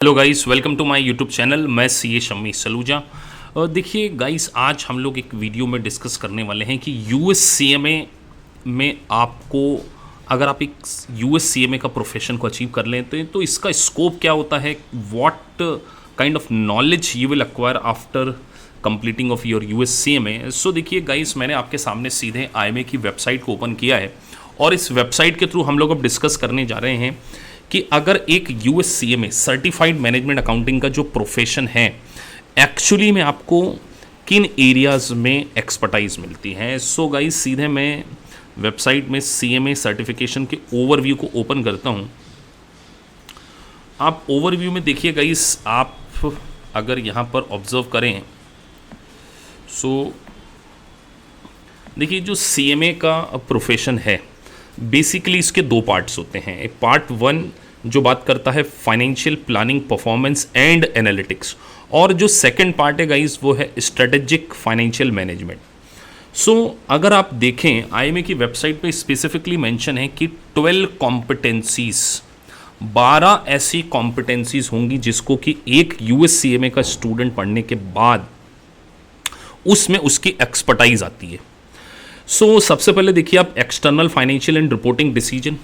Hello guys, welcome to my YouTube channel. मैं CA Shammi Saluja. देखिए guys, आज हम लोग एक वीडियो में डिस्कस करने वाले हैं कि यूएससीएमए में आपको, अगर आप एक यूएससीएमए का प्रोफेशन को अचीव कर लेते हैं तो इसका स्कोप क्या होता है, what kind of knowledge you will acquire after completing of your US CMA. So देखिए गाइस, मैंने आपके सामने सीधे आईएमए की वेबसाइट को ओपन किया है और इस वेबसाइट के थ्रू हम लोग अब डिस्कस करने जा रहे हैं कि अगर एक यूएससीएमए सर्टिफाइड मैनेजमेंट अकाउंटिंग का जो प्रोफेशन है, एक्चुअली में आपको किन एरियाज़ में एक्सपर्टाइज मिलती है। सो गाइस, सीधे मैं वेबसाइट में सीएमए सर्टिफिकेशन के ओवरव्यू को ओपन करता हूँ। आप ओवरव्यू में देखिए गाइस, आप अगर यहाँ पर ऑब्जर्व करें, सो देखिए जो सीएमए का प्रोफेशन है, बेसिकली इसके दो पार्ट्स होते हैं। एक पार्ट वन जो बात करता है financial planning, performance and analytics, और जो सेकंड पार्ट है गाइस वो है स्ट्रेटेजिक फाइनेंशियल मैनेजमेंट। सो अगर आप देखें, आईएमए की वेबसाइट पे स्पेसिफिकली मेंशन है कि 12 कॉम्पिटेंसीज, 12 ऐसी कॉम्पिटेंसीज होंगी जिसको कि एक यूएससीएमए का स्टूडेंट पढ़ने के बाद उसमें उसकी एक्सपर्टाइज आती है। सबसे पहले देखिए, आप external financial and reporting decision,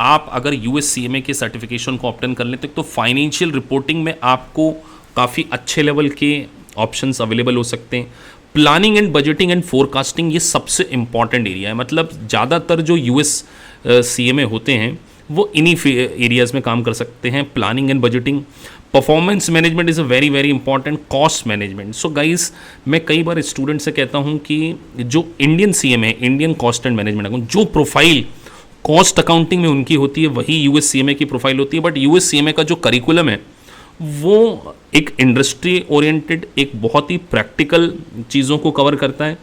आप अगर यूएससीएमए के सर्टिफिकेशन को ऑप्टेन कर लेते तो फाइनेंशियल रिपोर्टिंग में आपको काफ़ी अच्छे लेवल के ऑप्शंस अवेलेबल हो सकते हैं। Planning and budgeting and forecasting, ये सबसे इंपॉर्टेंट एरिया है। मतलब ज़्यादातर जो यूएससीएमए होते हैं वो इन्हीं एरियाज़ में काम कर सकते हैं, planning and budgeting. Performance management is a very very important. Cost management. So guys, मैं कई बार स्टूडेंट से कहता हूं कि जो इंडियन सीएमए है, Indian cost and management account, जो प्रोफाइल कॉस्ट अकाउंटिंग में उनकी होती है वही यूएससीएमए की प्रोफाइल होती है। बट यूएससीएमए का जो करिकुलम है वो एक इंडस्ट्री ओरिएंटेड, एक बहुत ही प्रैक्टिकल चीज़ों को कवर करता है।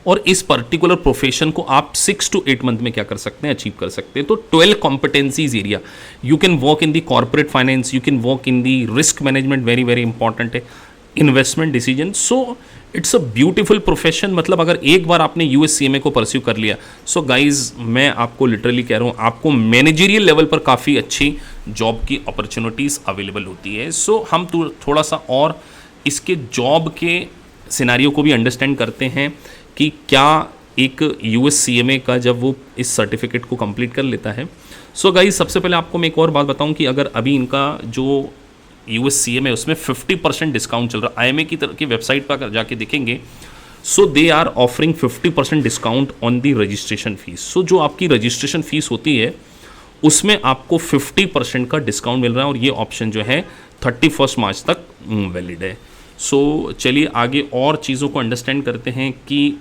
और इस पर्टिकुलर प्रोफेशन को आप 6 to 8 मंथ में क्या कर सकते हैं, अचीव कर सकते हैं। तो 12 competencies area, you can work in the corporate finance, you can work in the risk management, very very important है, investment decision. So it's a beautiful profession. मतलब अगर एक बार आपने यूएससीएमए को परस्यू कर लिया, सो गाइज मैं आपको लिटरली कह रहा हूँ, आपको मैनेजरियल लेवल पर काफ़ी अच्छी जॉब की अपॉर्चुनिटीज़ अवेलेबल होती है। सो हम थोड़ा सा और इसके जॉब के सिनेरियो को भी अंडरस्टैंड करते हैं कि क्या एक यूएससीएमए का जब वो इस सर्टिफिकेट को कंप्लीट कर लेता है। सो गाइस, सबसे पहले आपको मैं एक और बात बताऊं कि अगर अभी इनका जो यूएससीएमए है उसमें 50% डिस्काउंट चल रहा है। आईएमए की तरह की वेबसाइट पर अगर जाके देखेंगे, so they are offering 50% discount on the registration fees. So जो आपकी रजिस्ट्रेशन फीस होती है उसमें आपको 50% का डिस्काउंट मिल रहा है और ये ऑप्शन जो है 31 मार्च तक वैलिड है। सो चलिए आगे और चीज़ों को अंडरस्टैंड करते हैं कि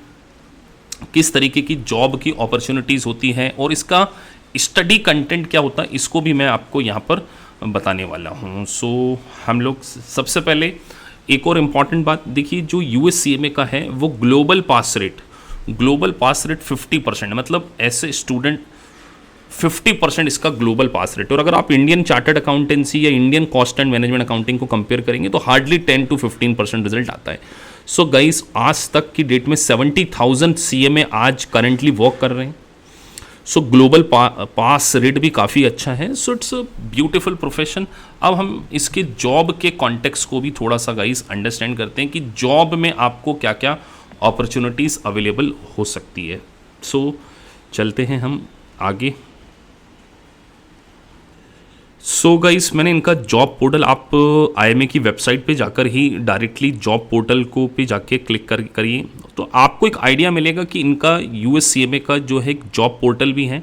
किस तरीके की जॉब की अपॉर्चुनिटीज़ होती हैं और इसका स्टडी कंटेंट क्या होता है, इसको भी मैं आपको यहाँ पर बताने वाला हूँ। सो हम लोग सबसे पहले एक और इम्पॉर्टेंट बात देखिए, जो यूएससीएमए का है वो ग्लोबल पास रेट 50%, मतलब ऐसे स्टूडेंट 50% इसका ग्लोबल पास रेट। और अगर आप इंडियन चार्टर्ड अकाउंटेंसी या Indian cost and management accounting को कंपेयर करेंगे तो हार्डली 10 to 15% रिजल्ट आता है। सो गाइस, आज तक की डेट में 70,000 सीएमए आज करंटली वर्क कर रहे हैं। सो ग्लोबल पास रेट भी काफ़ी अच्छा है। सो इट्स अ ब्यूटीफुल प्रोफेशन। अब हम इसके जॉब के कॉन्टेक्स्ट को भी थोड़ा सा गाइस अंडरस्टैंड करते हैं कि जॉब में आपको क्या क्या अपॉर्चुनिटीज़ अवेलेबल हो सकती है। सो चलते हैं हम आगे। सो गाइस, मैंने इनका जॉब पोर्टल, आप आईएमए की वेबसाइट पे जाकर ही डायरेक्टली जॉब पोर्टल को पे जाके क्लिक करिए तो आपको एक आइडिया मिलेगा कि इनका यूएससीएमए का जो है एक जॉब पोर्टल भी है,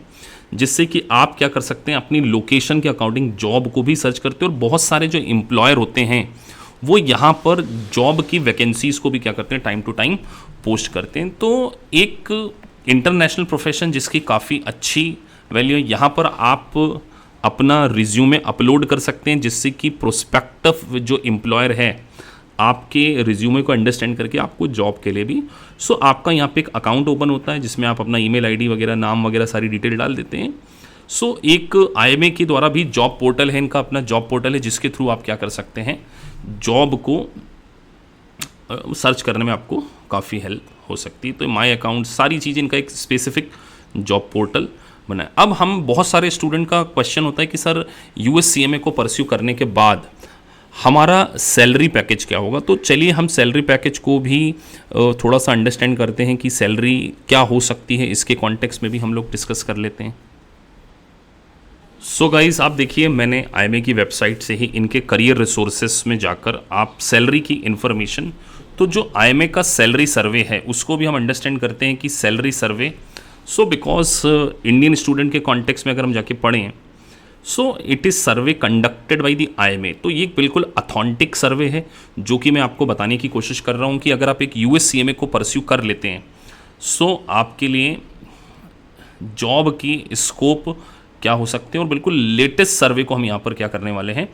जिससे कि आप क्या कर सकते हैं, अपनी लोकेशन के अकॉर्डिंग जॉब को भी सर्च करते हैं। और बहुत सारे जो एम्प्लॉयर होते हैं वो यहाँ पर जॉब की वैकेंसीज़ को भी क्या करते हैं, टाइम टू टाइम पोस्ट करते हैं। तो एक इंटरनेशनल प्रोफेशन जिसकी काफ़ी अच्छी वैल्यू है। यहाँ पर आप अपना रिज्यूमे अपलोड कर सकते हैं, जिससे कि प्रोस्पेक्टिव जो एम्प्लॉयर है आपके रिज्यूमे को अंडरस्टैंड करके आपको जॉब के लिए भी, सो आपका यहाँ पे एक अकाउंट ओपन होता है जिसमें आप अपना ईमेल आईडी वगैरह, नाम वगैरह सारी डिटेल डाल देते हैं। सो एक आईएमए के द्वारा भी जॉब पोर्टल है, इनका अपना जॉब पोर्टल है जिसके थ्रू आप क्या कर सकते हैं, जॉब को सर्च करने में आपको काफ़ी हेल्प हो सकती है। तो माई अकाउंट, सारी चीज़ें, इनका एक स्पेसिफिक जॉब पोर्टल बनाए। अब हम बहुत सारे स्टूडेंट का क्वेश्चन होता है कि सर USCMA को परस्यू करने के बाद हमारा सैलरी पैकेज क्या होगा। तो चलिए हम सैलरी पैकेज को भी थोड़ा सा अंडरस्टैंड करते हैं कि सैलरी क्या हो सकती है, इसके कॉन्टेक्स्ट में भी हम लोग डिस्कस कर लेते हैं। सो गाइस, आप देखिए मैंने IMA की वेबसाइट से ही इनके करियर रिसोर्सेस में जाकर आप सैलरी की इन्फॉर्मेशन, तो जो IMA का सैलरी सर्वे है उसको भी हम अंडरस्टैंड करते हैं कि salary survey, so because Indian student के कॉन्टेक्स्ट में अगर हम जाके पढ़ें, so it is survey conducted by the IMA। तो ये बिल्कुल अथॉन्टिक सर्वे है जो कि मैं आपको बताने की कोशिश कर रहा हूँ कि अगर आप एक USCMA को परस्यू कर लेते हैं, सो आपके लिए जॉब की स्कोप क्या हो सकते हैं, और बिल्कुल लेटेस्ट सर्वे को हम यहाँ पर क्या करने वाले हैं,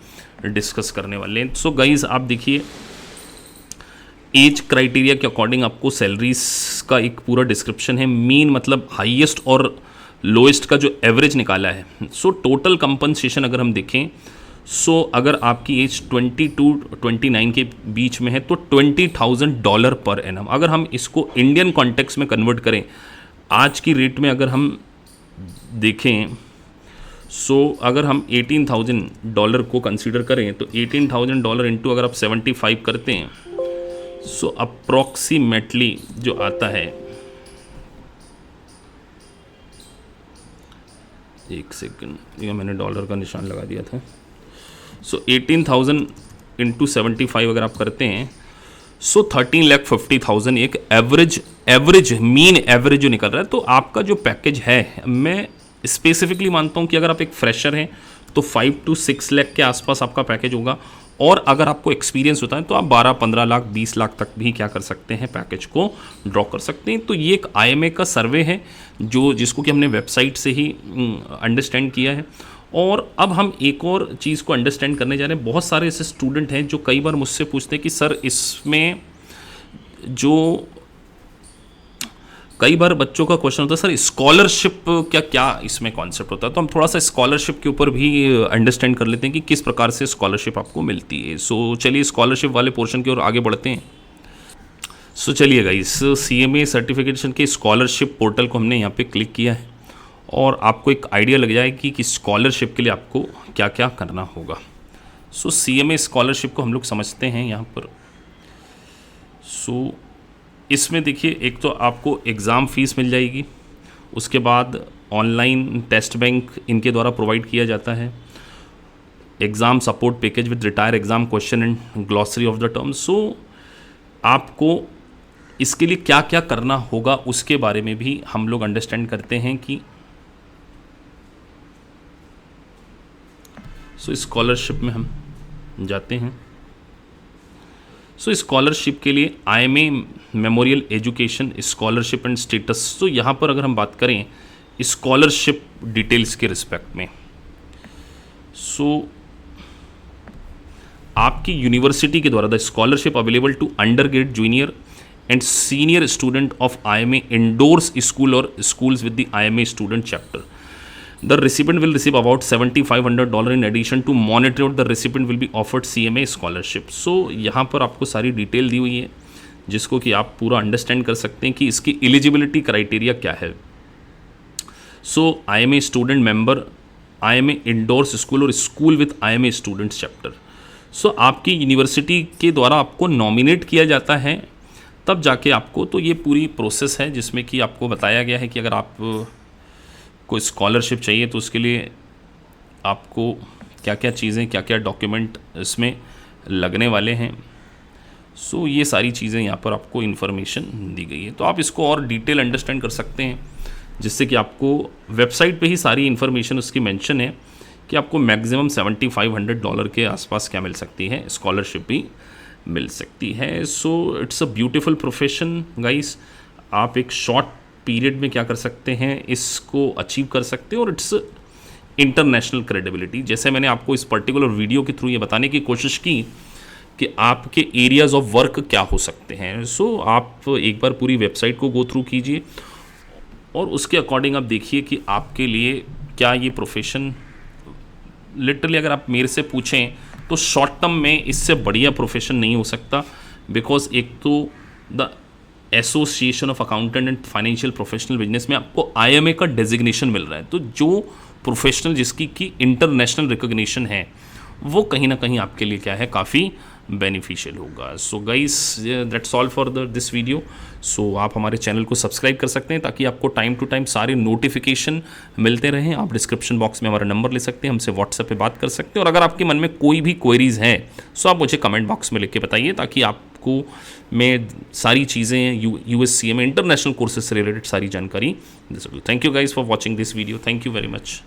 डिस्कस करने वाले हैं। सो गाइज आप देखिए, एज क्राइटेरिया के अकॉर्डिंग आपको सैलरीज का एक पूरा डिस्क्रिप्शन है। मीन मतलब हाईएस्ट और लोएस्ट का जो एवरेज निकाला है। सो टोटल कंपनसेशन अगर हम देखें, सो अगर आपकी एज 22 to 29 के बीच में है तो $20,000 पर एनम। अगर हम इसको इंडियन कॉन्टेक्स्ट में कन्वर्ट करें आज की रेट में अगर हम देखें, सो अगर हम $18,000 को कंसीडर करें तो $18,000 इंटू अगर आप 75 करते हैं, सो अप्रॉक्सीमेटली जो आता है, एक सेकंड, ये मैंने डॉलर का निशान लगा दिया था। सो 18,000 इंटू 75 अगर आप करते हैं, सो 13,50,000 एक एवरेज मीन एवरेज जो निकल रहा है। तो आपका जो पैकेज है, मैं स्पेसिफिकली मानता हूँ कि अगर आप एक फ्रेशर हैं तो 5 to 6 लाख के आसपास आपका पैकेज होगा, और अगर आपको एक्सपीरियंस होता है तो आप 12-15 लाख 20 लाख तक भी क्या कर सकते हैं, पैकेज को ड्रॉ कर सकते हैं। तो ये एक IMA का सर्वे है जिसको कि हमने वेबसाइट से ही अंडरस्टैंड किया है। और अब हम एक और चीज़ को अंडरस्टैंड करने जा रहे हैं। बहुत सारे ऐसे स्टूडेंट हैं जो कई बार मुझसे पूछते हैं कि सर इसमें जो कई बार बच्चों का क्वेश्चन होता है, सर स्कॉलरशिप क्या इसमें कॉन्सेप्ट होता है। तो हम थोड़ा सा स्कॉलरशिप के ऊपर भी अंडरस्टैंड कर लेते हैं कि किस प्रकार से स्कॉलरशिप आपको मिलती है। सो चलिए स्कॉलरशिप वाले पोर्शन की ओर आगे बढ़ते हैं। सो चलिए गाइस, CMA सर्टिफिकेशन के स्कॉलरशिप पोर्टल को हमने यहाँ पे क्लिक किया है, और आपको एक आइडिया लग जाएगी कि स्कॉलरशिप के लिए आपको क्या क्या करना होगा। सो CMA स्कॉलरशिप को हम लोग समझते हैं यहाँ पर। सो इसमें देखिए, एक तो आपको एग्ज़ाम फ़ीस मिल जाएगी, उसके बाद ऑनलाइन टेस्ट बैंक इनके द्वारा प्रोवाइड किया जाता है, exam support package with retire exam question and glossary of the term. So आपको इसके लिए क्या क्या करना होगा उसके बारे में भी हम लोग अंडरस्टैंड करते हैं कि सो स्कॉलरशिप में हम जाते हैं। सो स्कॉलरशिप के लिए IMA memorial education scholarship and status. तो यहाँ पर अगर हम बात करें स्कॉलरशिप डिटेल्स के रिस्पेक्ट में, सो आपकी यूनिवर्सिटी के द्वारा the scholarship available to undergrad, junior and senior student of IMA endorse school और schools with the IMA student chapter. The recipient will receive about $7,500 in addition to monetary, the recipient will be offered CMA scholarship। So यहाँ पर आपको सारी detail दी हुई है जिसको कि आप पूरा अंडरस्टैंड कर सकते हैं कि इसकी एलिजिबिलिटी क्राइटेरिया क्या है। So IMA student member, IMA endorse school और school with IMA students chapter. So आपकी यूनिवर्सिटी के द्वारा आपको नॉमिनेट किया जाता है, तब जाके आपको, तो ये पूरी प्रोसेस है जिसमें कि आपको बताया गया है कि अगर आप को स्कॉलरशिप चाहिए तो उसके लिए आपको क्या क्या चीज़ें, क्या क्या डॉक्यूमेंट इसमें लगने वाले हैं। सो ये सारी चीज़ें यहाँ पर आपको इन्फॉर्मेशन दी गई है। तो आप इसको और डिटेल अंडरस्टैंड कर सकते हैं, जिससे कि आपको वेबसाइट पे ही सारी इन्फॉर्मेशन उसकी मेंशन है कि आपको मैक्सिमम $7,500 के आसपास क्या मिल सकती है, स्कॉलरशिप भी मिल सकती है। सो it's a beautiful profession guys. आप एक शॉर्ट पीरियड में क्या कर सकते हैं, इसको अचीव कर सकते हैं, और इट्स इंटरनेशनल क्रेडिबिलिटी। जैसे मैंने आपको इस पर्टिकुलर वीडियो के थ्रू ये बताने की कोशिश की कि आपके एरियाज़ ऑफ वर्क क्या हो सकते हैं। सो आप एक बार पूरी वेबसाइट को गो थ्रू कीजिए और उसके अकॉर्डिंग आप देखिए कि आपके लिए क्या ये प्रोफेशन, लिटरली अगर आप मेरे से पूछें तो शॉर्ट टर्म में इससे बढ़िया प्रोफेशन नहीं हो सकता। बिकॉज एक तो the association of accountant and financial professional business में आपको IMA का डेजिग्नेशन मिल रहा है। तो जो प्रोफेशनल जिसकी की इंटरनेशनल रिकॉग्निशन है वो कहीं ना कहीं आपके लिए क्या है, काफ़ी बेनिफिशियल होगा। So guys that's all for this video. So आप हमारे चैनल को सब्सक्राइब कर सकते हैं ताकि आपको टाइम टू टाइम सारे नोटिफिकेशन मिलते रहें। आप डिस्क्रिप्शन बॉक्स में हमारा नंबर ले सकते हैं, हमसे व्हाट्सएप पे बात कर सकते हैं। और अगर आपके मन में कोई भी क्वेरीज़ हैं सो आप मुझे कमेंट बॉक्स में लिख के बताइए ताकि आपको मैं सारी चीज़ें USCA में इंटरनेशनल कोर्सेज से रिलेटेड सारी जानकारी दे सकूँ। Thank you guys for watching this video. Thank you very much.